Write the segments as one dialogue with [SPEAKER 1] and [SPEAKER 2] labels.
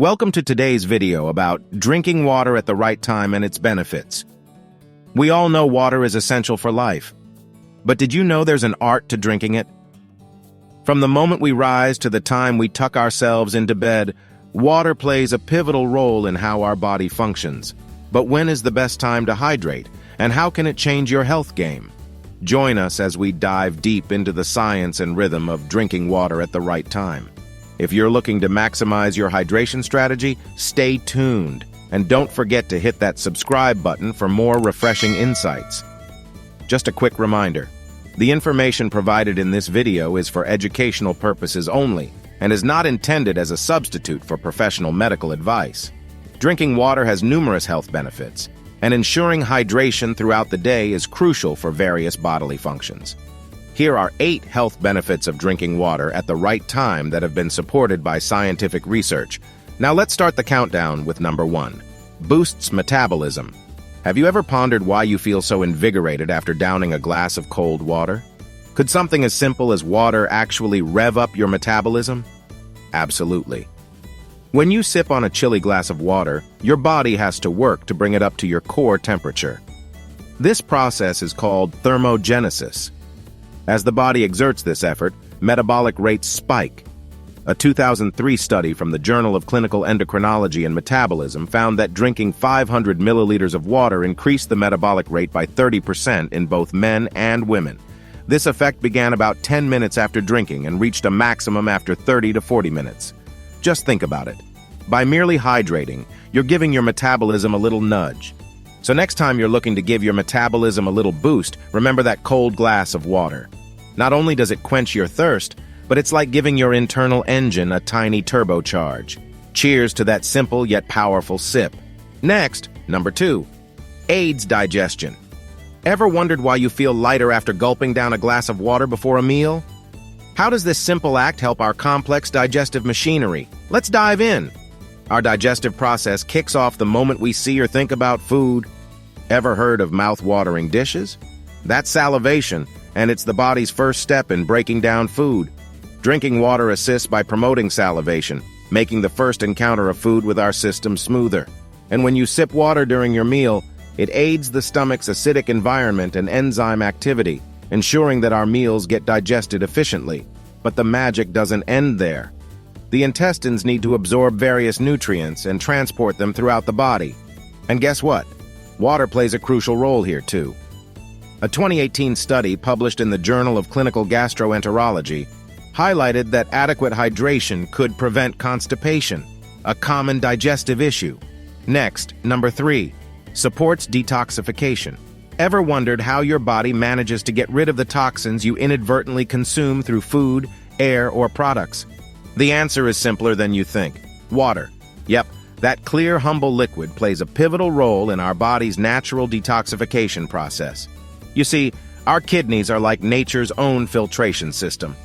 [SPEAKER 1] Welcome to today's video about drinking water at the right time and its benefits. We all know water is essential for life, but did you know there's an art to drinking it? From the moment we rise to the time we tuck ourselves into bed, water plays a pivotal role in how our body functions. But when is the best time to hydrate, and how can it change your health game? Join us as we dive deep into the science and rhythm of drinking water at the right time. If you're looking to maximize your hydration strategy, stay tuned, and don't forget to hit that subscribe button for more refreshing insights. Just a quick reminder, the information provided in this video is for educational purposes only and is not intended as a substitute for professional medical advice. Drinking water has numerous health benefits, and ensuring hydration throughout the day is crucial for various bodily functions. Here are 8 health benefits of drinking water at the right time that have been supported by scientific research. Now let's start the countdown with number 1. Boosts metabolism. Have you ever pondered why you feel so invigorated after downing a glass of cold water? Could something as simple as water actually rev up your metabolism? Absolutely. When you sip on a chilly glass of water, your body has to work to bring it up to your core temperature. This process is called thermogenesis. As the body exerts this effort, metabolic rates spike. A 2003 study from the Journal of Clinical Endocrinology and Metabolism found that drinking 500 milliliters of water increased the metabolic rate by 30% in both men and women. This effect began about 10 minutes after drinking and reached a maximum after 30 to 40 minutes. Just think about it. By merely hydrating, you're giving your metabolism a little nudge. So next time you're looking to give your metabolism a little boost, remember that cold glass of water. Not only does it quench your thirst, but it's like giving your internal engine a tiny turbocharge. Cheers to that simple yet powerful sip. Next, number 2. Aids digestion. Ever wondered why you feel lighter after gulping down a glass of water before a meal? How does this simple act help our complex digestive machinery? Let's dive in. Our digestive process kicks off the moment we see or think about food. Ever heard of mouth-watering dishes? That's salivation, and it's the body's first step in breaking down food. Drinking water assists by promoting salivation, making the first encounter of food with our system smoother. And when you sip water during your meal, it aids the stomach's acidic environment and enzyme activity, ensuring that our meals get digested efficiently. But the magic doesn't end there. The intestines need to absorb various nutrients and transport them throughout the body. And guess what? Water plays a crucial role here too. A 2018 study published in the Journal of Clinical Gastroenterology highlighted that adequate hydration could prevent constipation, a common digestive issue. Next, number 3, supports detoxification. Ever wondered how your body manages to get rid of the toxins you inadvertently consume through food, air, or products? The answer is simpler than you think. Water. Yep, that clear, humble liquid plays a pivotal role in our body's natural detoxification process. You see, our kidneys are like nature's own filtration system.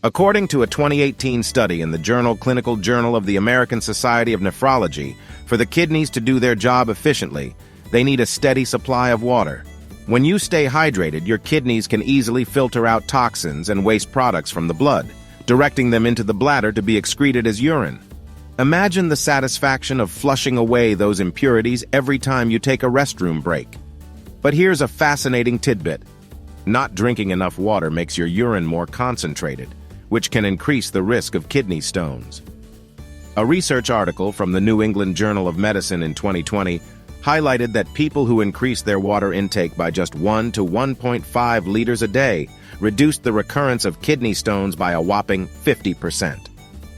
[SPEAKER 1] According to a 2018 study in the Clinical Journal of the American Society of Nephrology, for the kidneys to do their job efficiently, they need a steady supply of water. When you stay hydrated, your kidneys can easily filter out toxins and waste products from the blood, directing them into the bladder to be excreted as urine. Imagine the satisfaction of flushing away those impurities every time you take a restroom break. But here's a fascinating tidbit. Not drinking enough water makes your urine more concentrated, which can increase the risk of kidney stones. A research article from the New England Journal of Medicine in 2020 highlighted that people who increased their water intake by just 1 to 1.5 liters a day reduced the recurrence of kidney stones by a whopping 50%.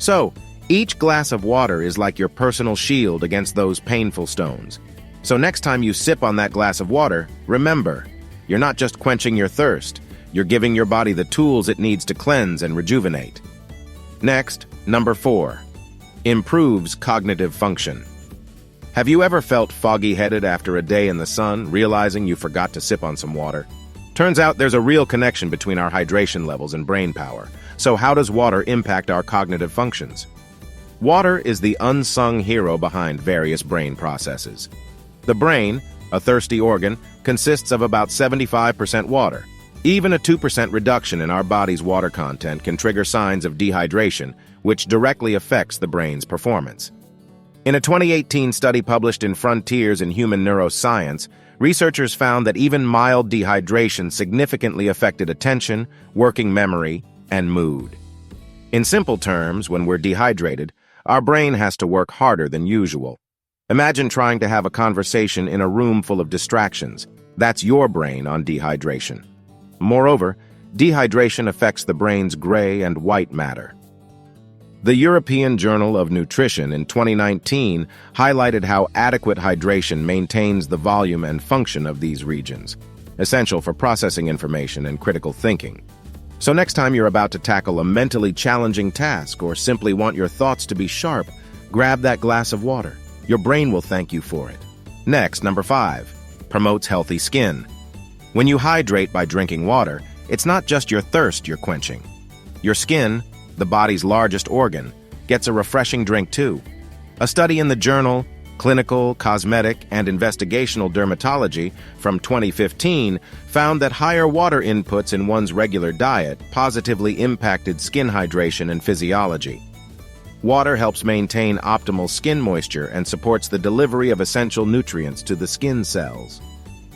[SPEAKER 1] So, each glass of water is like your personal shield against those painful stones. So next time you sip on that glass of water, remember, you're not just quenching your thirst, you're giving your body the tools it needs to cleanse and rejuvenate. Next, number 4. Improves cognitive function. Have you ever felt foggy-headed after a day in the sun, realizing you forgot to sip on some water? Turns out there's a real connection between our hydration levels and brain power. So how does water impact our cognitive functions? Water is the unsung hero behind various brain processes. The brain, a thirsty organ, consists of about 75% water. Even a 2% reduction in our body's water content can trigger signs of dehydration, which directly affects the brain's performance. In a 2018 study published in Frontiers in Human Neuroscience, researchers found that even mild dehydration significantly affected attention, working memory, and mood. In simple terms, when we're dehydrated, our brain has to work harder than usual. Imagine trying to have a conversation in a room full of distractions. That's your brain on dehydration. Moreover, dehydration affects the brain's gray and white matter. The European Journal of Nutrition in 2019 highlighted how adequate hydration maintains the volume and function of these regions, essential for processing information and critical thinking. So next time you're about to tackle a mentally challenging task or simply want your thoughts to be sharp, grab that glass of water. Your brain will thank you for it. Next, number 5, promotes healthy skin. When you hydrate by drinking water, it's not just your thirst you're quenching. Your skin, the body's largest organ, gets a refreshing drink too. A study in the journal Clinical, Cosmetic, and Investigational Dermatology from 2015 found that higher water inputs in one's regular diet positively impacted skin hydration and physiology. Water helps maintain optimal skin moisture and supports the delivery of essential nutrients to the skin cells.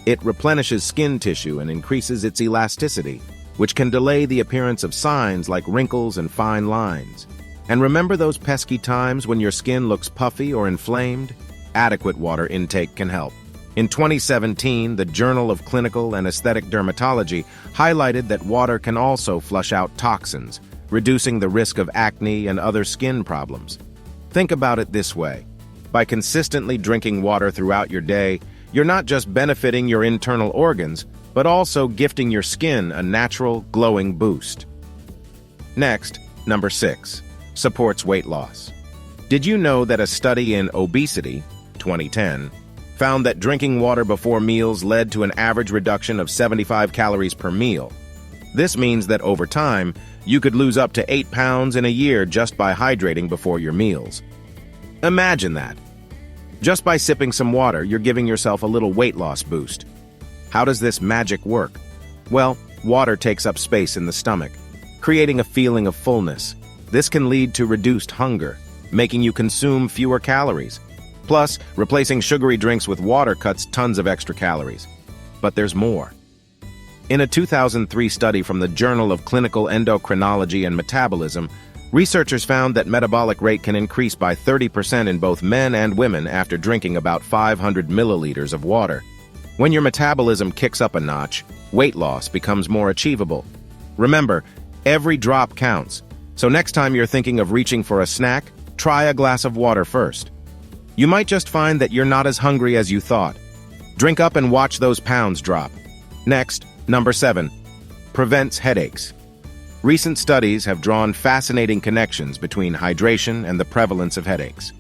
[SPEAKER 1] It replenishes skin tissue and increases its elasticity, which can delay the appearance of signs like wrinkles and fine lines. And remember those pesky times when your skin looks puffy or inflamed? Adequate water intake can help. In 2017, the Journal of Clinical and Aesthetic Dermatology highlighted that water can also flush out toxins, reducing the risk of acne and other skin problems. Think about it this way. By consistently drinking water throughout your day, you're not just benefiting your internal organs, but also gifting your skin a natural, glowing boost. Next, number 6, supports weight loss. Did you know that a study in Obesity, 2010, found that drinking water before meals led to an average reduction of 75 calories per meal? This means that over time, you could lose up to 8 pounds in a year just by hydrating before your meals. Imagine that. Just by sipping some water, you're giving yourself a little weight loss boost. How does this magic work? Well, water takes up space in the stomach, creating a feeling of fullness. This can lead to reduced hunger, making you consume fewer calories. Plus, replacing sugary drinks with water cuts tons of extra calories. But there's more. In a 2003 study from the Journal of Clinical Endocrinology and Metabolism, researchers found that metabolic rate can increase by 30% in both men and women after drinking about 500 milliliters of water. When your metabolism kicks up a notch, weight loss becomes more achievable. Remember, every drop counts. So next time you're thinking of reaching for a snack, try a glass of water first. You might just find that you're not as hungry as you thought. Drink up and watch those pounds drop. Next, number 7, prevents headaches. Recent studies have drawn fascinating connections between hydration and the prevalence of headaches.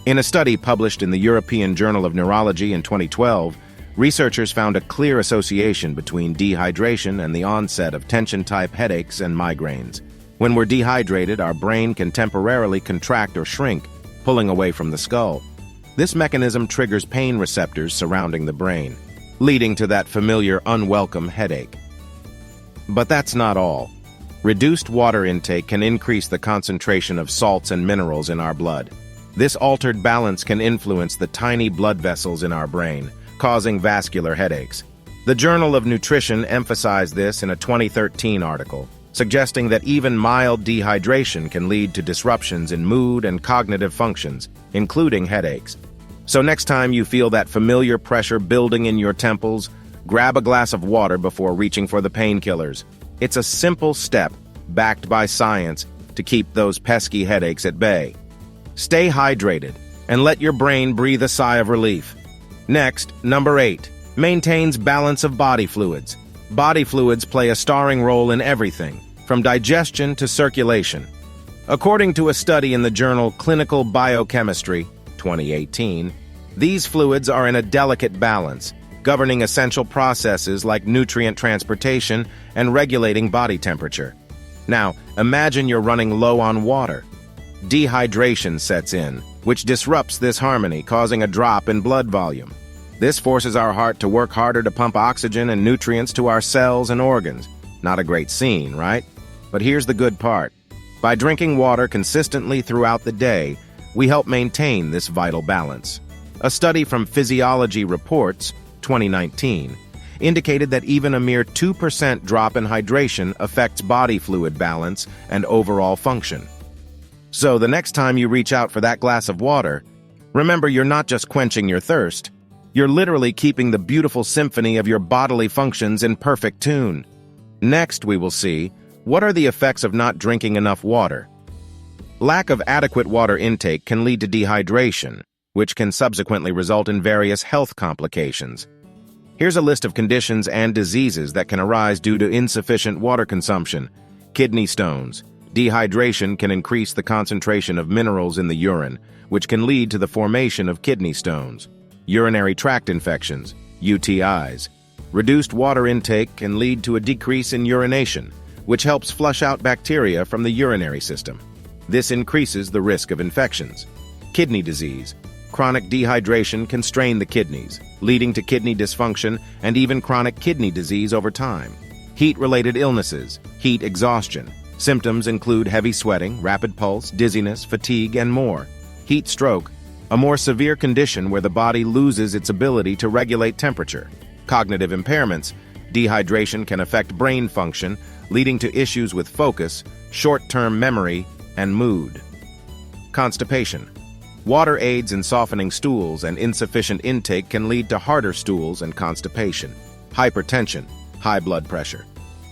[SPEAKER 1] In a study published in the European Journal of Neurology in 2012, researchers found a clear association between dehydration and the onset of tension-type headaches and migraines. When we're dehydrated, our brain can temporarily contract or shrink, pulling away from the skull. This mechanism triggers pain receptors surrounding the brain, leading to that familiar unwelcome headache. But that's not all. Reduced water intake can increase the concentration of salts and minerals in our blood. This altered balance can influence the tiny blood vessels in our brain, causing vascular headaches. The Journal of Nutrition emphasized this in a 2013 article, suggesting that even mild dehydration can lead to disruptions in mood and cognitive functions, including headaches. So next time you feel that familiar pressure building in your temples, grab a glass of water before reaching for the painkillers. It's a simple step, backed by science, to keep those pesky headaches at bay. Stay hydrated, and let your brain breathe a sigh of relief. Next, number 8, maintains balance of body fluids. Body fluids play a starring role in everything, from digestion to circulation. According to a study in the journal Clinical Biochemistry, 2018, these fluids are in a delicate balance, governing essential processes like nutrient transportation and regulating body temperature. Now, imagine you're running low on water. Dehydration sets in, which disrupts this harmony, causing a drop in blood volume. This forces our heart to work harder to pump oxygen and nutrients to our cells and organs. Not a great scene, right? But here's the good part. By drinking water consistently throughout the day, we help maintain this vital balance. A study from Physiology Reports, 2019, indicated that even a mere 2% drop in hydration affects body fluid balance and overall function. So the next time you reach out for that glass of water, remember you're not just quenching your thirst, you're literally keeping the beautiful symphony of your bodily functions in perfect tune. Next, we will see, what are the effects of not drinking enough water? Lack of adequate water intake can lead to dehydration, which can subsequently result in various health complications. Here's a list of conditions and diseases that can arise due to insufficient water consumption. Kidney stones. Dehydration can increase the concentration of minerals in the urine, which can lead to the formation of kidney stones. Urinary tract infections, UTIs. Reduced water intake can lead to a decrease in urination, which helps flush out bacteria from the urinary system. This increases the risk of infections. Kidney disease. Chronic dehydration can strain the kidneys, leading to kidney dysfunction and even chronic kidney disease over time. Heat-related illnesses, heat exhaustion. Symptoms include heavy sweating, rapid pulse, dizziness, fatigue, and more. Heat stroke, a more severe condition where the body loses its ability to regulate temperature. Cognitive impairments, dehydration can affect brain function, leading to issues with focus, short-term memory, and mood. Constipation. Water aids in softening stools, and insufficient intake can lead to harder stools and constipation. Hypertension, high blood pressure.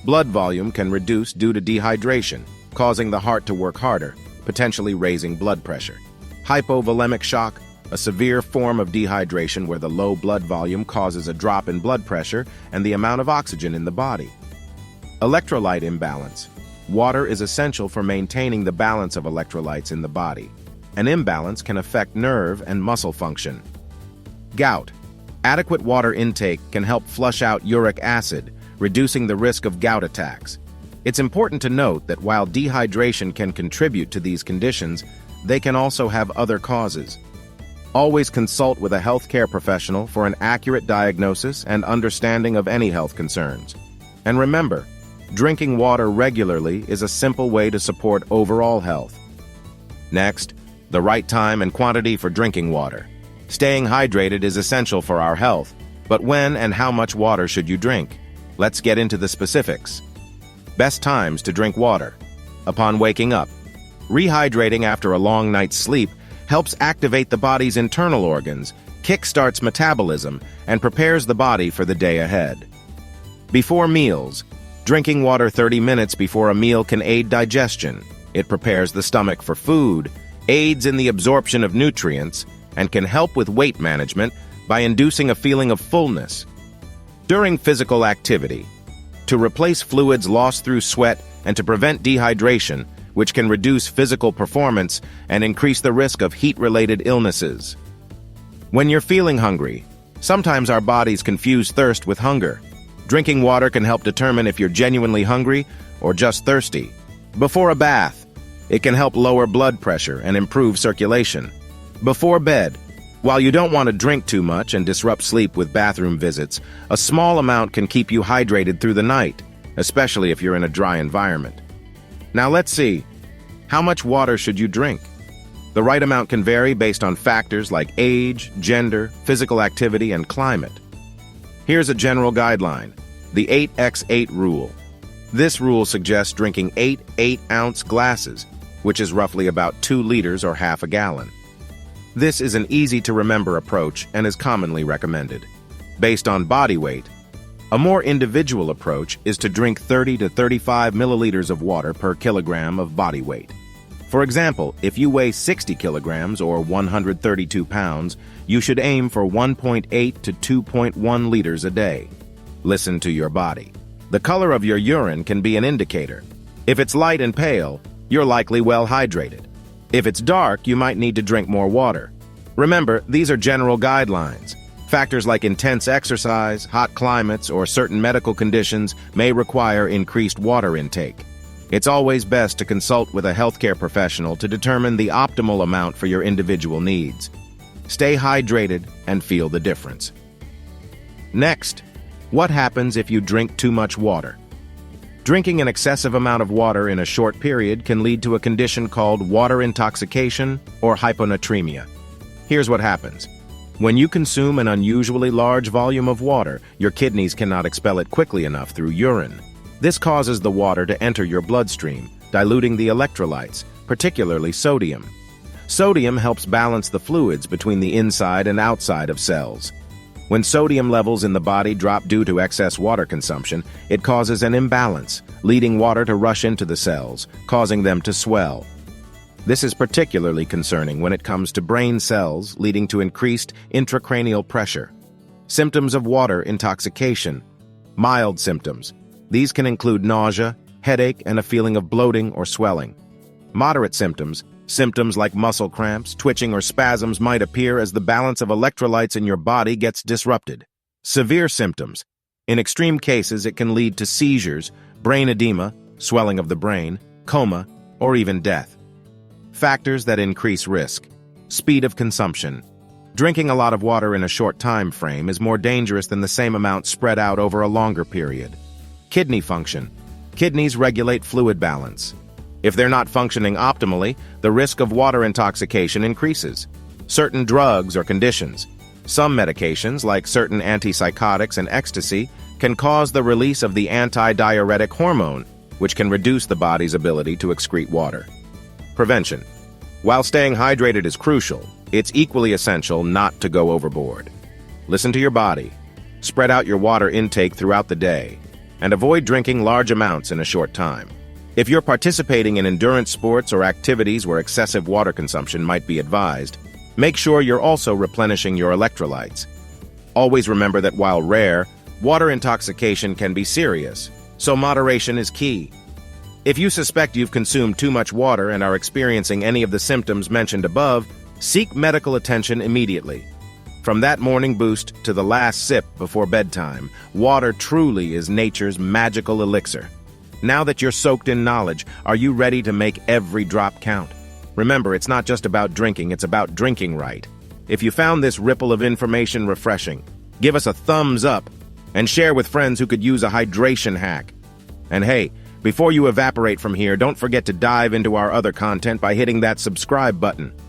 [SPEAKER 1] Blood volume can reduce due to dehydration, causing the heart to work harder, potentially raising blood pressure. Hypovolemic shock, a severe form of dehydration where the low blood volume causes a drop in blood pressure and the amount of oxygen in the body. Electrolyte imbalance. Water is essential for maintaining the balance of electrolytes in the body. An imbalance can affect nerve and muscle function. Gout. Adequate water intake can help flush out uric acid, reducing the risk of gout attacks. It's important to note that while dehydration can contribute to these conditions, they can also have other causes. Always consult with a healthcare professional for an accurate diagnosis and understanding of any health concerns. And remember, drinking water regularly is a simple way to support overall health. Next, the right time and quantity for drinking water. Staying hydrated is essential for our health, but when and how much water should you drink? Let's get into the specifics. Best times to drink water. Upon waking up. Rehydrating after a long night's sleep helps activate the body's internal organs, kickstarts metabolism, and prepares the body for the day ahead. Before meals. Drinking water 30 minutes before a meal can aid digestion. It prepares the stomach for food, aids in the absorption of nutrients, and can help with weight management by inducing a feeling of fullness. During physical activity, to replace fluids lost through sweat and to prevent dehydration, which can reduce physical performance and increase the risk of heat-related illnesses. When you're feeling hungry, sometimes our bodies confuse thirst with hunger. Drinking water can help determine if you're genuinely hungry or just thirsty. Before a bath, it can help lower blood pressure and improve circulation. Before bed, while you don't want to drink too much and disrupt sleep with bathroom visits, a small amount can keep you hydrated through the night, especially if you're in a dry environment. Now let's see, how much water should you drink? The right amount can vary based on factors like age, gender, physical activity, and climate. Here's a general guideline, the 8x8 rule. This rule suggests drinking 8 8-ounce glasses, which is roughly about 2 liters or half a gallon. This is an easy-to-remember approach and is commonly recommended. Based on body weight, a more individual approach is to drink 30 to 35 milliliters of water per kilogram of body weight. For example, if you weigh 60 kilograms or 132 pounds, you should aim for 1.8 to 2.1 liters a day. Listen to your body. The color of your urine can be an indicator. If it's light and pale, you're likely well hydrated. If it's dark, you might need to drink more water. Remember, these are general guidelines. Factors like intense exercise, hot climates, or certain medical conditions may require increased water intake. It's always best to consult with a healthcare professional to determine the optimal amount for your individual needs. Stay hydrated and feel the difference. Next, what happens if you drink too much water? Drinking an excessive amount of water in a short period can lead to a condition called water intoxication or hyponatremia. Here's what happens. When you consume an unusually large volume of water, your kidneys cannot expel it quickly enough through urine. This causes the water to enter your bloodstream, diluting the electrolytes, particularly sodium. Sodium helps balance the fluids between the inside and outside of cells. When sodium levels in the body drop due to excess water consumption, it causes an imbalance, leading water to rush into the cells, causing them to swell. This is particularly concerning when it comes to brain cells, leading to increased intracranial pressure. Symptoms of water intoxication. Mild symptoms. These can include nausea, headache, and a feeling of bloating or swelling. Moderate symptoms. Symptoms like muscle cramps, twitching, or spasms might appear as the balance of electrolytes in your body gets disrupted. Severe symptoms. In extreme cases, it can lead to seizures, brain edema, swelling of the brain, coma, or even death. Factors that increase risk. Speed of consumption. Drinking a lot of water in a short time frame is more dangerous than the same amount spread out over a longer period. Kidney function. Kidneys regulate fluid balance. If they're not functioning optimally, the risk of water intoxication increases. Certain drugs or conditions. Some medications, like certain antipsychotics and ecstasy, can cause the release of the antidiuretic hormone, which can reduce the body's ability to excrete water. Prevention. While staying hydrated is crucial, it's equally essential not to go overboard. Listen to your body. Spread out your water intake throughout the day, and avoid drinking large amounts in a short time. If you're participating in endurance sports or activities where excessive water consumption might be advised, make sure you're also replenishing your electrolytes. Always remember that while rare, water intoxication can be serious, so moderation is key. If you suspect you've consumed too much water and are experiencing any of the symptoms mentioned above, seek medical attention immediately. From that morning boost to the last sip before bedtime, water truly is nature's magical elixir. Now that you're soaked in knowledge, are you ready to make every drop count? Remember, it's not just about drinking, it's about drinking right. If you found this ripple of information refreshing, give us a thumbs up and share with friends who could use a hydration hack. And hey, before you evaporate from here, don't forget to dive into our other content by hitting that subscribe button.